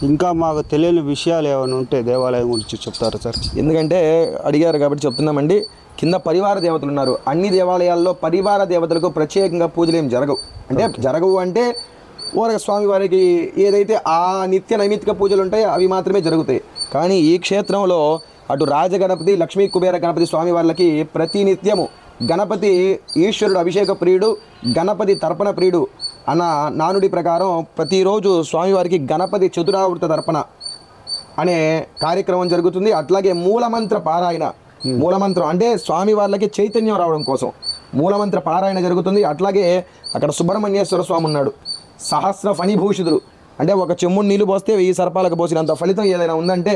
ఇంకా మాకు తెలియని విషయాలు ఏమైనా ఉంటే దేవాలయం గురించి చెప్తారు సార్? ఎందుకంటే అడిగారు కాబట్టి చెప్తున్నామండి. కింద పరివార దేవతలు ఉన్నారు. అన్ని దేవాలయాల్లో పరివార దేవతలకు ప్రత్యేకంగా పూజలు ఏం జరగవు. అంటే జరగవు అంటే ఊరక స్వామివారికి ఏదైతే ఆ నిత్య నైమిత్తిక పూజలు ఉంటాయో అవి మాత్రమే జరుగుతాయి. కానీ ఈ క్షేత్రంలో అటు రాజగణపతి, లక్ష్మీ కుబేర గణపతి స్వామి వాళ్ళకి ప్రతినిత్యము గణపతి ఈశ్వరుడు అభిషేక ప్రియుడు, గణపతి తర్పణ ప్రియుడు అన్న నానుడి ప్రకారం ప్రతిరోజు స్వామివారికి గణపతి చతురావృత తర్పణ అనే కార్యక్రమం జరుగుతుంది. అట్లాగే మూలమంత్ర పారాయణ, మూలమంత్రం అంటే స్వామి వాళ్ళకి చైతన్యం రావడం కోసం మూలమంత్ర పారాయణ జరుగుతుంది. అట్లాగే అక్కడ సుబ్రహ్మణ్యేశ్వర స్వామి ఉన్నాడు. సహస్ర ఫణిభూషితుడు అంటే ఒక చెమ్ముడు నీళ్లు పోస్తే 1000 సర్పాలకు పోసినంత ఫలితం ఏదైనా ఉందంటే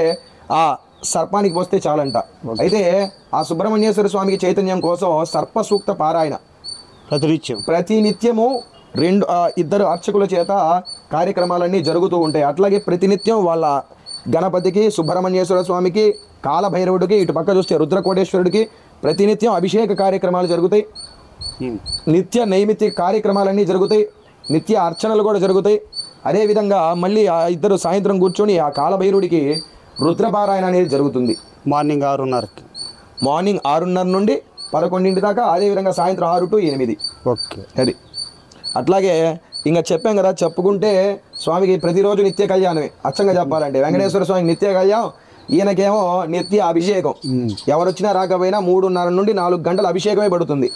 ఆ సర్పానికి పోస్తే చాలంట. అయితే ఆ సుబ్రహ్మణ్యేశ్వర స్వామికి చైతన్యం కోసం సర్ప సూక్త పారాయణ ప్రతినిత్యము ఇద్దరు అర్చకుల చేత కార్యక్రమాలన్నీ జరుగుతూ ఉంటాయి. అట్లాగే ప్రతినిత్యం వాళ్ళ గణపతికి, సుబ్రహ్మణ్యేశ్వర స్వామికి, కాలభైరవుడికి, ఇటు పక్క చూస్తే రుద్రకోటేశ్వరుడికి ప్రతినిత్యం అభిషేక కార్యక్రమాలు జరుగుతాయి. నిత్య నైమిత్తిక కార్యక్రమాలన్నీ జరుగుతాయి. నిత్య అర్చనలు కూడా జరుగుతాయి. అదేవిధంగా మళ్ళీ ఆ ఇద్దరు సాయంత్రం కూర్చొని ఆ కాలభైరవుడికి రుద్రపారాయణ అనేది జరుగుతుంది. మార్నింగ్ 6:30 నుండి 11 దాకా. అదేవిధంగా సాయంత్రం 6 to 8. ఓకే, అది అట్లాగే ఇంకా చెప్పాం కదా. చెప్పుకుంటే స్వామికి ప్రతిరోజు నిత్య కళ్యాణమే. అచ్చంగా చెప్పాలంటే వెంకటేశ్వర స్వామికి నిత్య కళ్యాణం, ఈయనకేమో నిత్య అభిషేకం. ఎవరు వచ్చినా రాకపోయినా 3:30 నుండి 4 గంటల అభిషేకమే పడుతుంది.